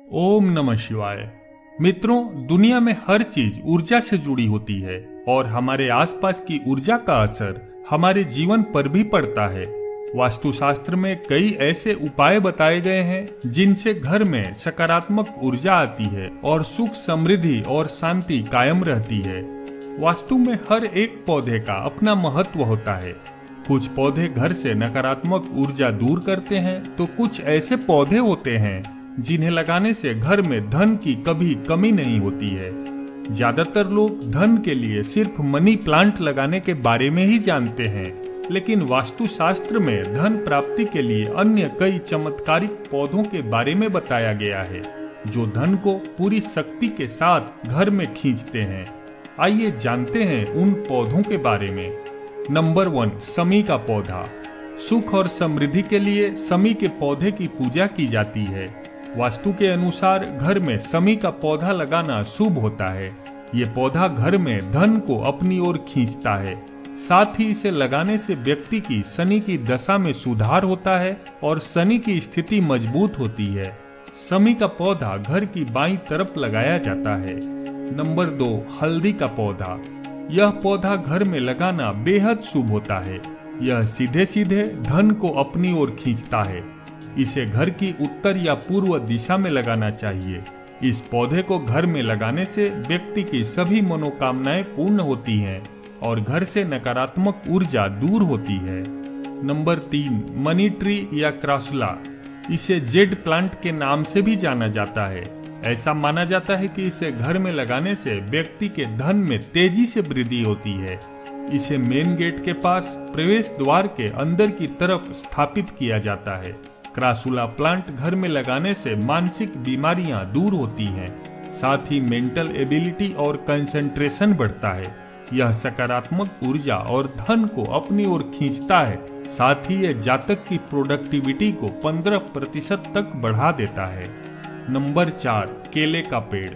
ओम नमः शिवाय। मित्रों, दुनिया में हर चीज ऊर्जा से जुड़ी होती है और हमारे आसपास की ऊर्जा का असर हमारे जीवन पर भी पड़ता है। वास्तुशास्त्र में कई ऐसे उपाय बताए गए हैं जिनसे घर में सकारात्मक ऊर्जा आती है और सुख, समृद्धि और शांति कायम रहती है। वास्तु में हर एक पौधे का अपना महत्व होता है। कुछ पौधे घर से नकारात्मक ऊर्जा दूर करते हैं, तो कुछ ऐसे पौधे होते हैं जिन्हें लगाने से घर में धन की कभी कमी नहीं होती है। ज्यादातर लोग धन के लिए सिर्फ मनी प्लांट लगाने के बारे में ही जानते हैं, लेकिन वास्तुशास्त्र में धन प्राप्ति के लिए अन्य कई चमत्कारिक पौधों के बारे में बताया गया है जो धन को पूरी शक्ति के साथ घर में खींचते हैं। आइए जानते हैं उन पौधों के बारे में। नंबर 1, समी का पौधा। सुख और समृद्धि के लिए समी के पौधे की पूजा की जाती है। वास्तु के अनुसार घर में समी का पौधा लगाना शुभ होता है। ये पौधा घर में धन को अपनी ओर खींचता है। साथ ही इसे लगाने से व्यक्ति की शनि की दशा में सुधार होता है और शनि की स्थिति मजबूत होती है। समी का पौधा घर की बाईं तरफ लगाया जाता है। नंबर 2, हल्दी का पौधा। यह पौधा घर में लगाना बेहद शुभ होता है। यह सीधे सीधे धन को अपनी ओर खींचता है। इसे घर की उत्तर या पूर्व दिशा में लगाना चाहिए। इस पौधे को घर में लगाने से व्यक्ति की सभी मनोकामनाएं पूर्ण होती हैं और घर से नकारात्मक ऊर्जा दूर होती है। नंबर 3, मनी ट्री या क्रासुला। इसे जेड प्लांट के नाम से भी जाना जाता है। ऐसा माना जाता है कि इसे घर में लगाने से व्यक्ति के धन में तेजी से वृद्धि होती है। इसे मेन गेट के पास प्रवेश द्वार के अंदर की तरफ स्थापित किया जाता है। क्रासुला प्लांट घर में लगाने से मानसिक बीमारियां दूर होती हैं। साथ ही मेंटल एबिलिटी और कंसंट्रेशन बढ़ता है। यह सकारात्मक ऊर्जा और धन को अपनी ओर खींचता है। साथ ही यह जातक की प्रोडक्टिविटी को 15% तक बढ़ा देता है। नंबर 4, केले का पेड़।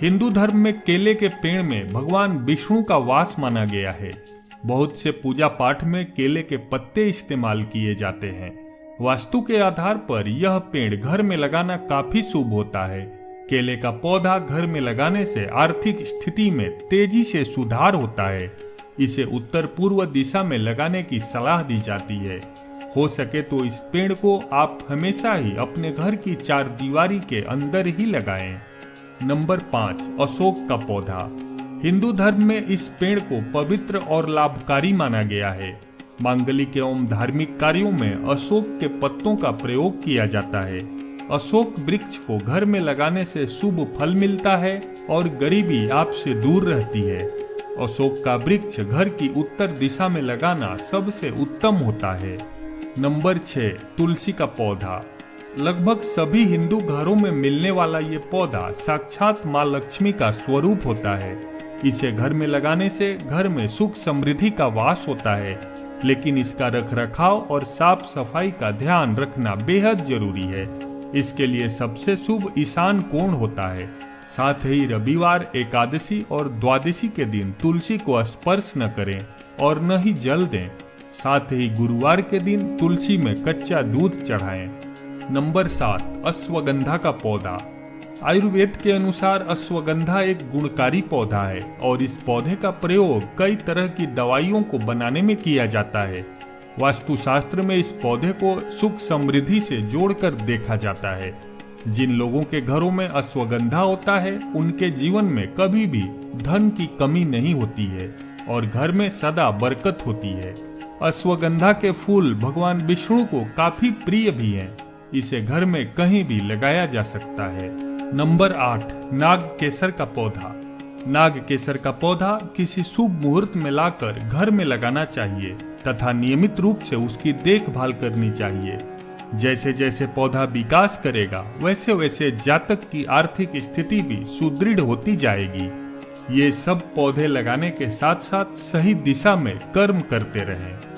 हिंदू धर्म में केले के पेड़ में भगवान विष्णु का वास माना गया है। बहुत से पूजा पाठ में केले के पत्ते इस्तेमाल किए जाते हैं। वास्तु के आधार पर यह पेड़ घर में लगाना काफी शुभ होता है। केले का पौधा घर में लगाने से आर्थिक स्थिति में तेजी से सुधार होता है। इसे उत्तर पूर्व दिशा में लगाने की सलाह दी जाती है। हो सके तो इस पेड़ को आप हमेशा ही अपने घर की चार दीवारी के अंदर ही लगाएं। नंबर 5, अशोक का पौधा। हिंदू धर्म में इस पेड़ को पवित्र और लाभकारी माना गया है। मांगलिक एवं धार्मिक कार्यों में अशोक के पत्तों का प्रयोग किया जाता है। अशोक वृक्ष को घर में लगाने से शुभ फल मिलता है और गरीबी आपसे दूर रहती है। अशोक का वृक्ष घर की उत्तर दिशा में लगाना सबसे उत्तम होता है। नंबर 6, तुलसी का पौधा। लगभग सभी हिंदू घरों में मिलने वाला ये पौधा साक्षात माँ लक्ष्मी का स्वरूप होता है। इसे घर में लगाने से घर में सुख समृद्धि का वास होता है, लेकिन इसका रखरखाव और साफ सफाई का ध्यान रखना बेहद जरूरी है। इसके लिए सबसे शुभ ईशान कोण होता है। साथ ही रविवार, एकादशी और द्वादशी के दिन तुलसी को स्पर्श न करें और न ही जल दें। साथ ही गुरुवार के दिन तुलसी में कच्चा दूध चढ़ाएं। नंबर 7, अश्वगंधा का पौधा। आयुर्वेद के अनुसार अश्वगंधा एक गुणकारी पौधा है और इस पौधे का प्रयोग कई तरह की दवाइयों को बनाने में किया जाता है। वास्तुशास्त्र में इस पौधे को सुख समृद्धि से जोड़कर देखा जाता है। जिन लोगों के घरों में अश्वगंधा होता है, उनके जीवन में कभी भी धन की कमी नहीं होती है और घर में सदा बरकत होती है। अश्वगंधा के फूल भगवान विष्णु को काफी प्रिय भी हैं। इसे घर में कहीं भी लगाया जा सकता है। नंबर 8, नाग केसर का पौधा। नाग केसर का पौधा किसी शुभ मुहूर्त में लाकर घर में लगाना चाहिए तथा नियमित रूप से उसकी देखभाल करनी चाहिए। जैसे जैसे पौधा विकास करेगा, वैसे वैसे जातक की आर्थिक स्थिति भी सुदृढ़ होती जाएगी। ये सब पौधे लगाने के साथ साथ सही दिशा में कर्म करते रहें।